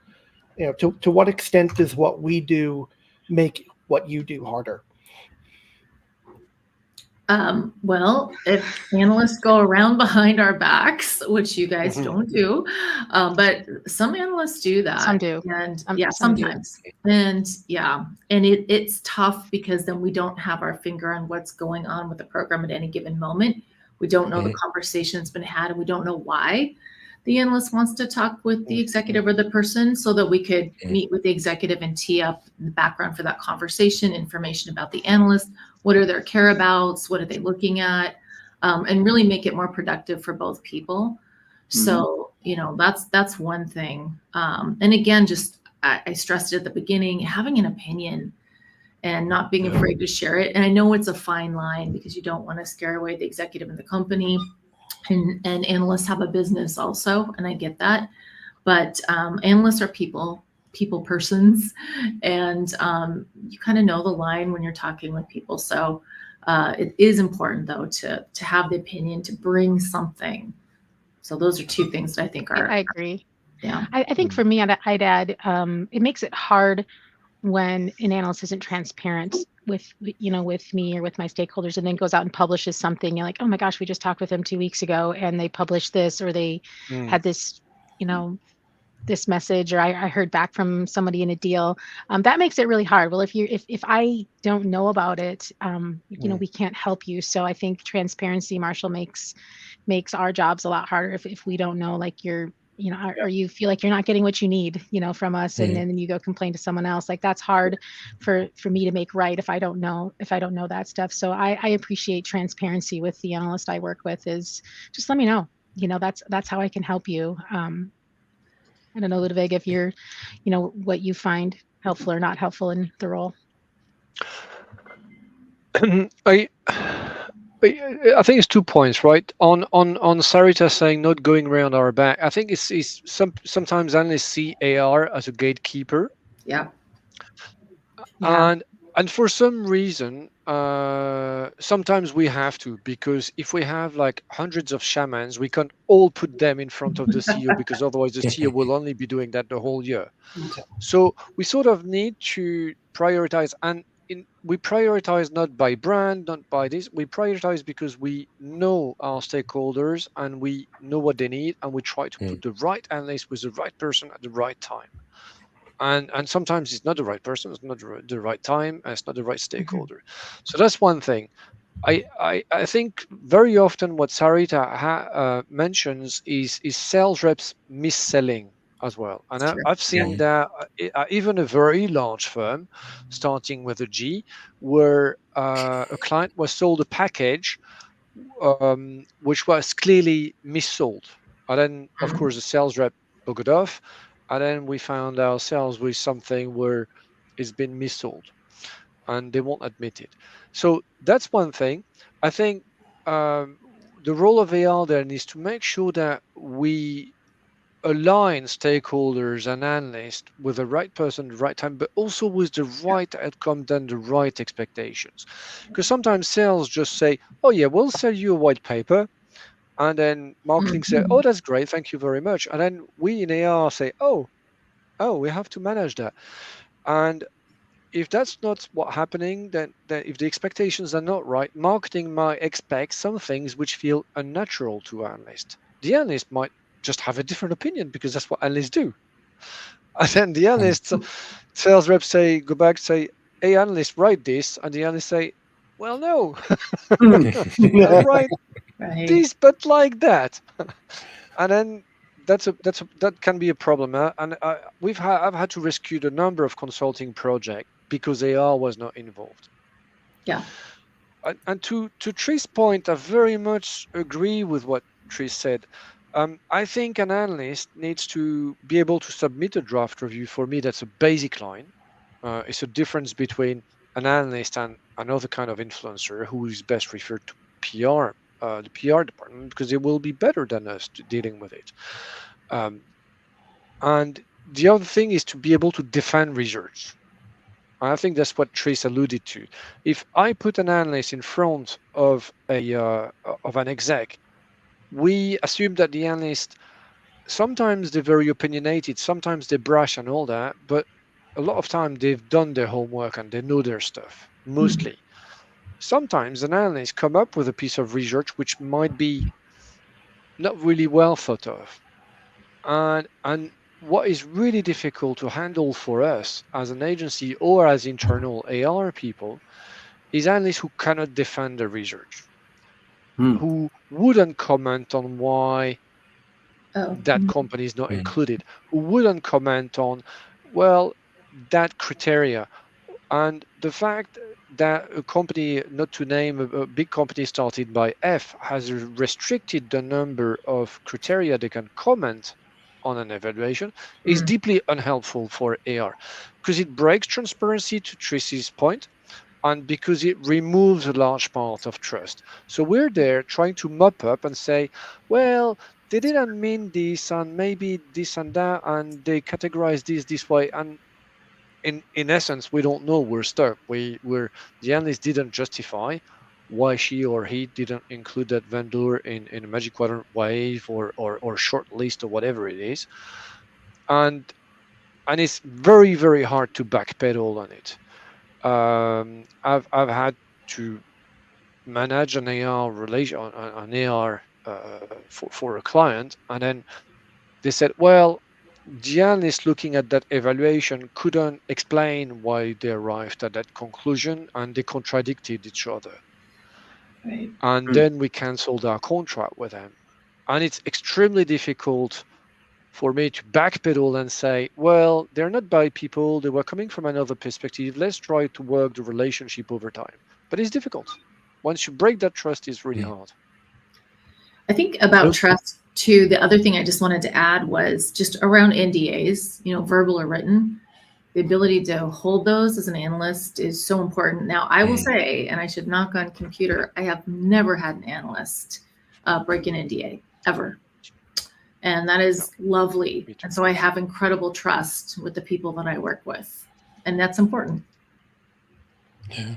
To what extent does what we do make what you do harder? Well, if analysts go around behind our backs, which you guys don't do, but some analysts do that. Some do. And sometimes. And it's tough, because then we don't have our finger on what's going on with the program at any given moment. We don't know the conversation that's been had, and we don't know why the analyst wants to talk with the executive or the person, so that we could meet with the executive and tee up the background for that conversation, information about the analyst, what are their careabouts, what are they looking at, and really make it more productive for both people. So, that's one thing. And again, just I stressed it at the beginning, having an opinion and not being afraid to share it. And I know it's a fine line, because you don't want to scare away the executive in the company. And analysts have a business also, and I get that. But analysts are people persons, and you kind of know the line when you're talking with people. So it is important, though, to have the opinion, to bring something. So those are two things that I think are. I agree. Yeah. I think for me, I'd add, it makes it hard when an analyst isn't transparent with me or with my stakeholders, and then goes out and publishes something. You're like, oh my gosh, we just talked with them 2 weeks ago, and they published this, or they had this, this message, or I heard back from somebody in a deal. That makes it really hard. Well, if I don't know about it, you know, we can't help you. So I think transparency, Marshall, makes our jobs a lot harder if we don't know, like you're, you know, or you feel like you're not getting what you need, you know, from us, and then you go complain to someone else. Like that's hard for me to make right if I don't know that stuff. So I appreciate transparency with the analyst I work with. Is just let me know. You know, that's how I can help you. I don't know, Ludwig, if you're, you know, what you find helpful or not helpful in the role. I think it's 2 points, right? On Sarita saying not going around our back. I think it's sometimes analysts see AR as a gatekeeper. Yeah. And for some reason, sometimes we have to, because if we have like hundreds of shamans, we can't all put them in front of the CEO, because otherwise the CEO will only be doing that the whole year. So we sort of need to prioritize, and we prioritize not by brand, not by this. We prioritize because we know our stakeholders and we know what they need, and we try to put the right analyst with the right person at the right time. And sometimes it's not the right person, it's not the right time, and it's not the right stakeholder. So that's one thing. I think very often what Sarita mentions is sales reps mis-selling as well. And I've seen that even a very large firm, starting with a G, where a client was sold a package which was clearly mis-sold. And then, of course, the sales rep took it off, and then we found ourselves with something where it's been mis-sold, and they won't admit it. So that's one thing. I think the role of AR then is to make sure that we align stakeholders and analysts with the right person at the right time, but also with the right outcome and the right expectations. Because sometimes sales just say, oh yeah, we'll sell you a white paper. And then marketing say, oh, that's great, thank you very much. And then we in AR say, oh, we have to manage that. And if that's not what's happening, then if the expectations are not right, marketing might expect some things which feel unnatural to analysts. The analyst might just have a different opinion, because that's what analysts do. And then the analysts, sales reps go back, say, hey, analyst, write this. And the analyst say, well, no, I'll write this, but like that. And then that can be a problem. And I've had to rescue a number of consulting projects because AR was not involved. Yeah. And to Tri's point, I very much agree with what Tri said. I think an analyst needs to be able to submit a draft review. For me, that's a basic line. It's a difference between an analyst and another kind of influencer who is best referred to PR, the PR department, because they will be better than us dealing with it. And the other thing is to be able to defend research. I think that's what Trace alluded to. If I put an analyst in front of an exec, we assume that the analyst, sometimes they're very opinionated, sometimes they're brash and all that, but a lot of time they've done their homework and they know their stuff, mostly. Sometimes an analyst come up with a piece of research which might be not really well thought of. And what is really difficult to handle for us as an agency or as internal AR people is analysts who cannot defend the research, who wouldn't comment on why that company is not included, who wouldn't comment on, well, that criteria. And the fact that a company, not to name a big company started by F, has restricted the number of criteria they can comment on an evaluation is deeply unhelpful for AR, because it breaks transparency, to Tracy's point, and because it removes a large part of trust. So we're there trying to mop up and say, well, they didn't mean this, and maybe this and that, and they categorize this way. And in essence, we don't know. We're stuck. The analyst didn't justify why she or he didn't include that vendor in a Magic Quadrant wave or short list or whatever it is. And it's very, very hard to backpedal on it. I've had to manage an AR relation, an AR for a client, and then they said, well, the analyst looking at that evaluation couldn't explain why they arrived at that conclusion, and they contradicted each other. Right. And then we canceled our contract with them. And it's extremely difficult for me to backpedal and say, well, they're not bad people. They were coming from another perspective. Let's try to work the relationship over time. But it's difficult. Once you break that trust, it's really hard. I think about trust too. The other thing I just wanted to add was just around NDAs, verbal or written. The ability to hold those as an analyst is so important. Now, I will say, and I should knock on computer, I have never had an analyst break an NDA ever. And that is lovely. And so I have incredible trust with the people that I work with. And that's important. Yeah.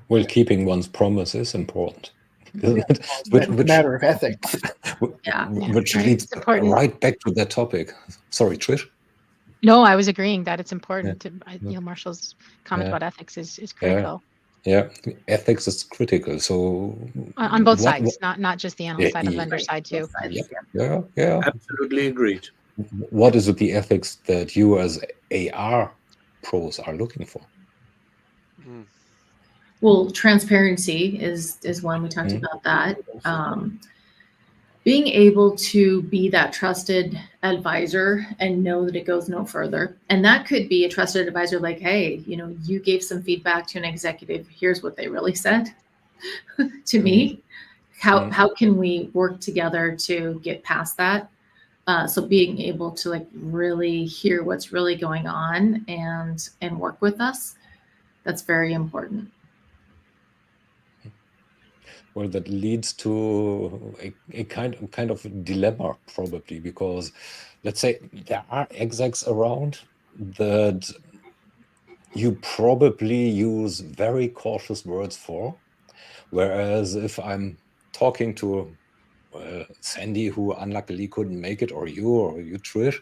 Well, keeping one's promise is important. It's a matter of ethics. Which leads right back to that topic. Sorry, Trish. No, I was agreeing that it's important. Marshall's comment about ethics is critical. Yeah, ethics is critical. So on both sides, not just the analyst side, the vendor side too. Yeah. Absolutely agreed. What is the ethics that you as AR pros are looking for? Well, transparency is one. We talked about that. Being able to be that trusted advisor and know that it goes no further. And that could be a trusted advisor like, hey, you gave some feedback to an executive. Here's what they really said to me. How can we work together to get past that? So being able to really hear what's really going on and work with us, that's very important. Well, that leads to a kind of dilemma, probably, because let's say there are execs around that you probably use very cautious words for, whereas if I'm talking to Sandy, who unluckily couldn't make it, or you Trish,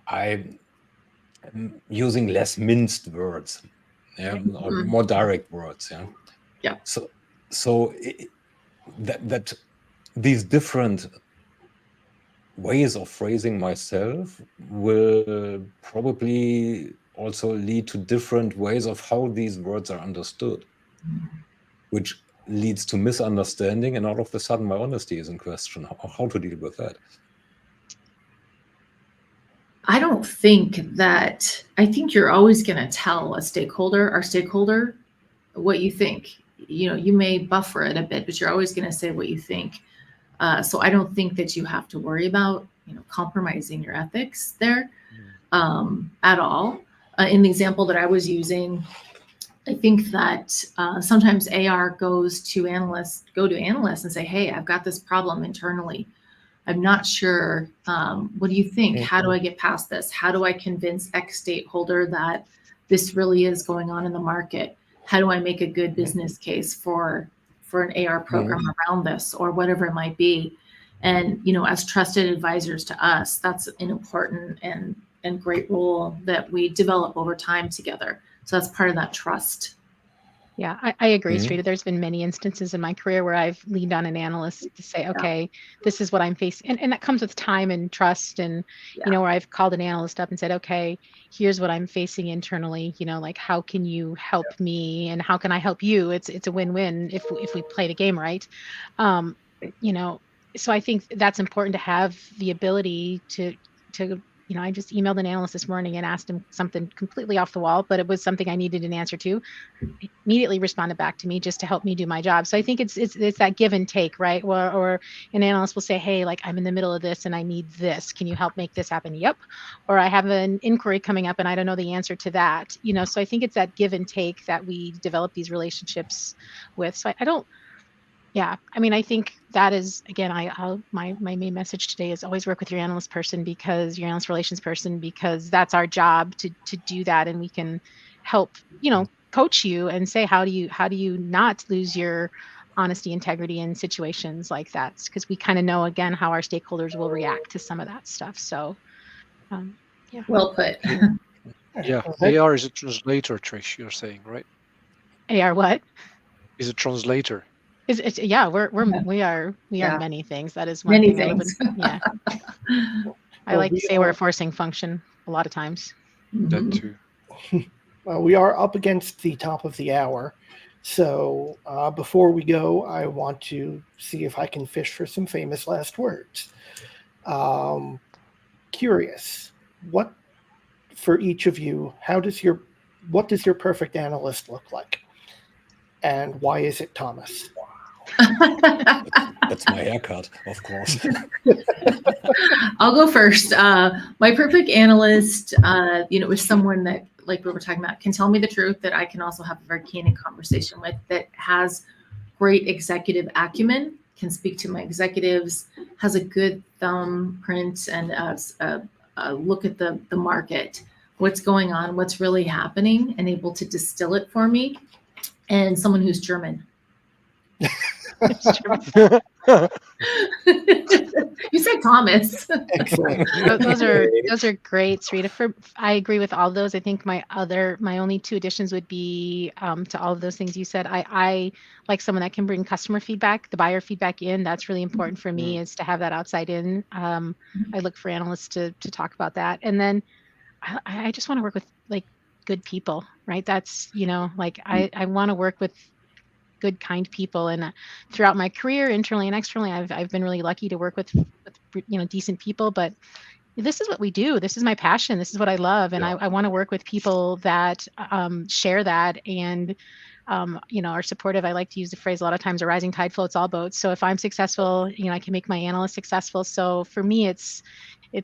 I'm using less minced words, or more direct words. Yeah. So that these different ways of phrasing myself will probably also lead to different ways of how these words are understood, which leads to misunderstanding, and all of a sudden my honesty is in question. How to deal with that? I don't think that, I think you're always going to tell our stakeholder, what you think. You may buffer it a bit, but you're always going to say what you think. So I don't think that you have to worry about, compromising your ethics there at all. In the example that I was using, I think that sometimes AR go to analysts and say, hey, I've got this problem internally. I'm not sure. What do you think? How do I get past this? How do I convince X stakeholder that this really is going on in the market? How do I make a good business case for an AR program around this, or whatever it might be? And, as trusted advisors to us, that's an important and great role that we develop over time together. So that's part of that trust. Yeah, I agree, Streeta. There's been many instances in my career where I've leaned on an analyst to say, okay, this is what I'm facing. And that comes with time and trust. And, where I've called an analyst up and said, okay, here's what I'm facing internally, how can you help me, and how can I help you? It's a win-win if we play the game right. So I think that's important to have the ability to I just emailed an analyst this morning and asked him something completely off the wall, but it was something I needed an answer to. He immediately responded back to me just to help me do my job. So I think it's that give and take, right? Or an analyst will say, hey, I'm in the middle of this and I need this. Can you help make this happen? Yep. Or I have an inquiry coming up and I don't know the answer to that. So I think it's that give and take that we develop these relationships with. So I think that is, again, my main message today is always work with your analyst relations person, because that's our job to do that. And we can help, coach you and say, how do you not lose your honesty, integrity in situations like that? Because we kind of know, again, how our stakeholders will react to some of that stuff. So, Well put. Yeah, AR is a translator, Trish, you're saying, right? AR what? Is a translator. We are many things. That is one many thing. things. I like to say we're a forcing function a lot of times. That too. Well, we are up against the top of the hour. So before we go, I want to see if I can fish for some famous last words. Curious, what for each of you, what does your perfect analyst look like? And why is it Thomas? That's my haircut, of course. I'll go first. My perfect analyst, is someone that, like we were talking about, can tell me the truth, that I can also have a very candid conversation with, that has great executive acumen, can speak to my executives, has a good thumbprint and a look at the market, what's going on, what's really happening, and able to distill it for me, and someone who's German. You said Thomas. Excellent. Those are great, Sarita. I agree with all those. I think my only two additions would be to all of those things you said. I like someone that can bring customer feedback, the buyer feedback in. That's really important for me, is to have that outside in. I look for analysts to talk about that. And then I just want to work with like good people, right? That's, I want to work with good, kind people. And throughout my career, internally and externally, I've been really lucky to work with decent people. But this is what we do. This is my passion. This is what I love, and I want to work with people that share that and are supportive. I like to use the phrase a lot of times: a rising tide floats all boats. So if I'm successful, I can make my analysts successful. So for me, it's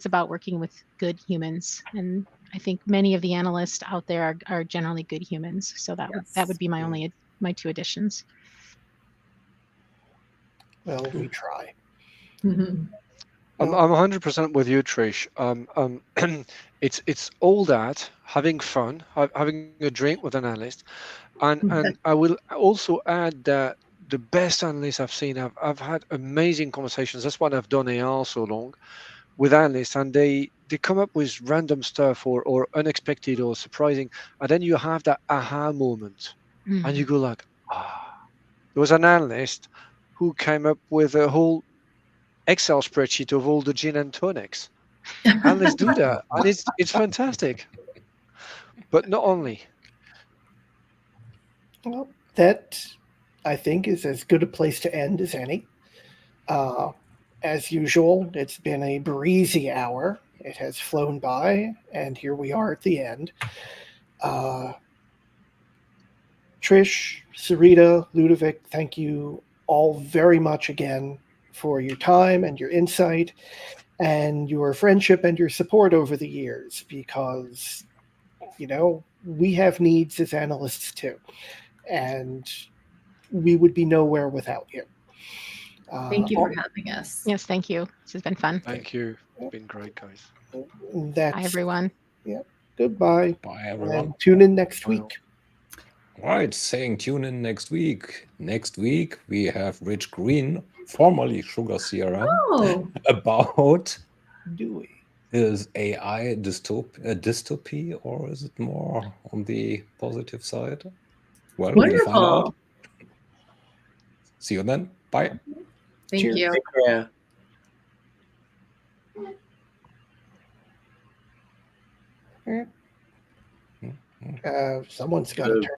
about working with good humans, and I think many of the analysts out there are generally good humans. So that would be my two additions. Well, we try. Mm-hmm. I'm 100% with you, Trish. It's all that, having fun, having a drink with an analyst, and I will also add that the best analysts I've seen, I've had amazing conversations. That's why I've done AR so long with analysts, and they come up with random stuff or unexpected or surprising, and then you have that aha moment, and you go like, there was an analyst who came up with a whole Excel spreadsheet of all the gin and tonics. Analysts do that, and it's fantastic. But not only. Well, that, I think, is as good a place to end as any. As usual, it's been a breezy hour. It has flown by, and here we are at the end. Trish, Sarita, Ludovic, thank you all very much again for your time and your insight and your friendship and your support over the years, because, we have needs as analysts too, and we would be nowhere without you. Thank you for having us. Yes, thank you. This has been fun. Thank you. It's been great, guys. Bye, everyone. Yeah. Goodbye. Bye, everyone. And tune in next week. Right, saying tune in next week. Next week we have Rich Green, formerly Sugar CRM, about is AI dystopy, or is it more on the positive side? Well, we'll find out. See you then. Bye. Thank you. Take care. Someone's got to turn